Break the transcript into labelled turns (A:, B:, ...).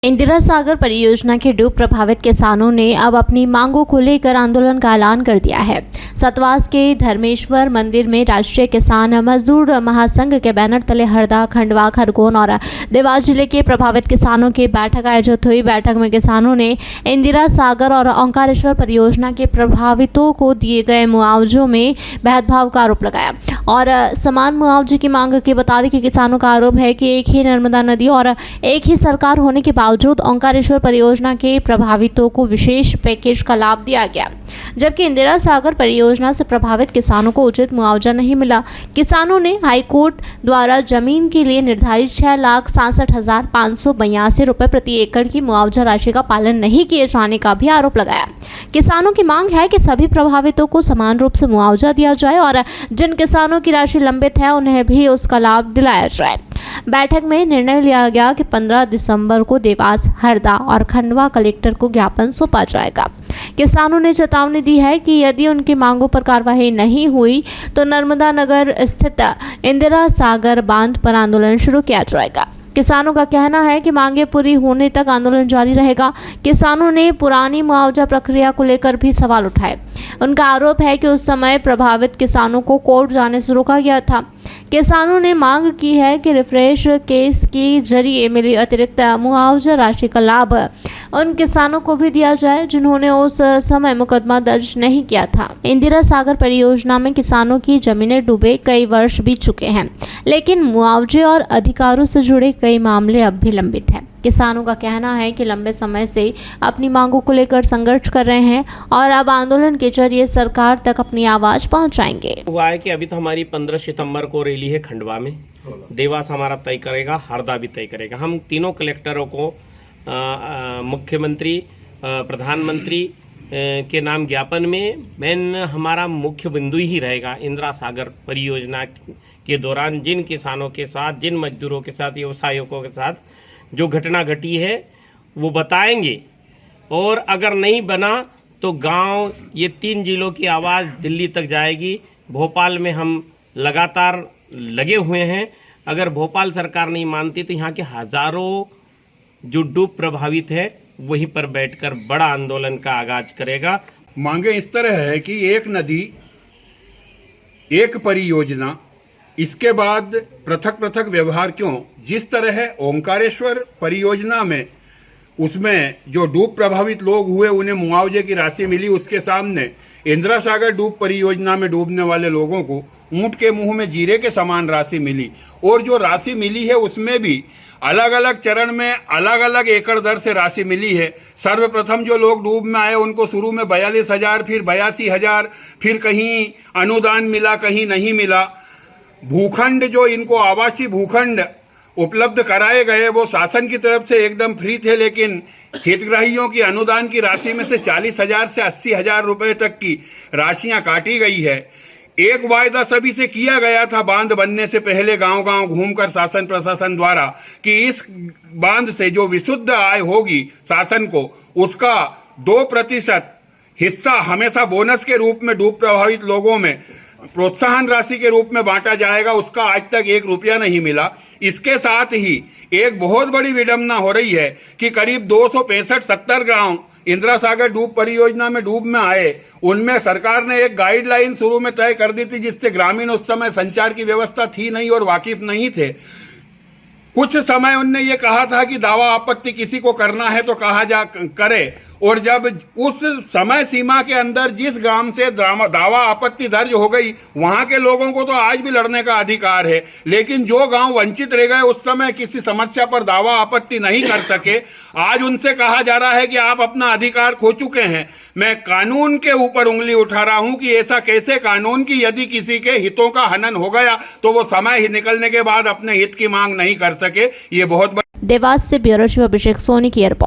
A: इंदिरा सागर परियोजना के डूब प्रभावित किसानों ने अब अपनी मांगों को लेकर आंदोलन का ऐलान कर दिया है। सतवास के धर्मेश्वर मंदिर में राष्ट्रीय किसान मजदूर महासंघ के बैनर तले हरदा, खंडवा, खरगोन और देवास जिले के प्रभावित किसानों की बैठक आयोजित हुई। बैठक में किसानों ने इंदिरा सागर और ओंकारेश्वर परियोजना के प्रभावितों को दिए गए मुआवजों में भेदभाव का आरोप लगाया और समान मुआवजे की मांग की। बता दें कि किसानों का आरोप है कि एक ही नर्मदा नदी और एक ही सरकार होने के बावजूद ओंकारेश्वर परियोजना के प्रभावितों को विशेष पैकेज का लाभ दिया गया, जबकि इंदिरा सागर परियोजना से प्रभावित किसानों को उचित मुआवजा नहीं मिला। किसानों ने हाईकोर्ट द्वारा जमीन के लिए निर्धारित 6,67,582 रुपये प्रति एकड़ की मुआवजा राशि का पालन नहीं किए जाने का भी आरोप लगाया। किसानों की मांग है कि सभी प्रभावितों को समान रूप से मुआवजा दिया जाए और जिन किसानों की राशि लंबित है उन्हें भी उसका लाभ दिलाया जाए। बैठक में निर्णय लिया गया कि 15 दिसंबर को देवास, हरदा और खंडवा कलेक्टर को ज्ञापन सौंपा जाएगा। किसानों ने चेतावनी दी है कि यदि उनकी मांगों पर कार्रवाई नहीं हुई तो नर्मदा नगर स्थित इंदिरा सागर बांध पर आंदोलन शुरू किया जाएगा। किसानों का कहना है कि मांगे पूरी होने तक आंदोलन जारी रहेगा। किसानों ने पुरानी मुआवजा प्रक्रिया को लेकर भी सवाल उठाए। उनका आरोप है कि उस समय प्रभावित किसानों को कोर्ट जाने से रोका गया था। किसानों ने मांग की है कि रिफ्रेश केस के जरिए मिली अतिरिक्त मुआवजा राशि का लाभ उन किसानों को भी दिया जाए जिन्होंने उस समय मुकदमा दर्ज नहीं किया था। इंदिरा सागर परियोजना में किसानों की जमीनें डूबे कई वर्ष बीत चुके हैं, लेकिन मुआवजे और अधिकारों से जुड़े कई मामले अब भी लंबित हैं। किसानों का कहना है कि लंबे समय से अपनी मांगों को लेकर संघर्ष कर रहे हैं और अब आंदोलन के जरिए सरकार तक अपनी आवाज पहुंचाएंगे।
B: हुआ है कि अभी तो हमारी 15 सितंबर को रैली है खंडवा में, देवास हमारा तय करेगा, हरदा भी तय करेगा। हम तीनों कलेक्टरों को मुख्यमंत्री, प्रधानमंत्री के नाम ज्ञापन में मेन हमारा मुख्य बिंदु ही रहेगा इंदिरा सागर परियोजना के दौरान जिन किसानों के साथ, जिन मजदूरों के साथ, व्यवसायियों के साथ जो घटना घटी है वो बताएंगे, और अगर नहीं बना तो गांव, ये 3 जिलों की आवाज़ दिल्ली तक जाएगी। भोपाल में हम लगातार लगे हुए हैं। अगर भोपाल सरकार नहीं मानती तो यहाँ के हजारों जो डूब प्रभावित है वहीं पर बैठकर बड़ा आंदोलन का आगाज करेगा।
C: मांगे इस तरह है कि एक नदी, एक परियोजना, इसके बाद पृथक पृथक व्यवहार क्यों? जिस तरह है ओंकारेश्वर परियोजना में, उसमें जो डूब प्रभावित लोग हुए उन्हें मुआवजे की राशि मिली, उसके सामने इंदिरा सागर डूब परियोजना में डूबने वाले लोगों को ऊंट के मुंह में जीरे के समान राशि मिली। और जो राशि मिली है उसमें भी अलग अलग चरण में अलग अलग एकड़ दर से राशि मिली है। सर्वप्रथम जो लोग डूब में आए उनको शुरू में 42,000, फिर 82,000, फिर कहीं अनुदान मिला, कहीं नहीं मिला। भूखंड जो इनको आवासीय भूखंड उपलब्ध कराए गए वो शासन की तरफ से एकदम फ्री थे, लेकिन हितग्राहियों की अनुदान की राशि में से 40,000 से 80,000 रुपए तक की राशियां काटी गई है। एक वायदा सभी से किया गया था बांध बनने से पहले गांव-गांव घूमकर शासन प्रशासन द्वारा कि इस बांध से जो विशुद्ध आय होगी शासन को, उसका 2% हिस्सा हमेशा बोनस के रूप में डूब प्रभावित लोगों में प्रोत्साहन राशि के रूप में बांटा जाएगा। उसका आज तक 1 रुपया नहीं मिला। इसके साथ ही एक बहुत बड़ी विडंबना हो रही है कि करीब 265-70 गांव इंदिरा सागर डूब परियोजना में डूब में आए, उनमें सरकार ने एक गाइडलाइन शुरू में तय कर दी थी जिससे ग्रामीण उस समय संचार की व्यवस्था थी नहीं और वाकिफ नहीं थे। कुछ समय उनने ये कहा था कि दावा आपत्ति किसी को करना है तो कहा जा करे, और जब उस समय सीमा के अंदर जिस गांव से दावा आपत्ति दर्ज हो गई वहां के लोगों को तो आज भी लड़ने का अधिकार है, लेकिन जो गांव वंचित रह गए उस समय किसी समस्या पर दावा आपत्ति नहीं कर सके, आज उनसे कहा जा रहा है कि आप अपना अधिकार खो चुके हैं। मैं कानून के ऊपर उंगली उठा रहा हूं कि ऐसा कैसे कानून की यदि किसी के हितों का हनन हो गया तो वो समय ही निकलने के बाद अपने हित की मांग नहीं कर सके। ये बहुत
A: देवास से ब्यूरो चीफ अभिषेक सोनी की रिपोर्ट।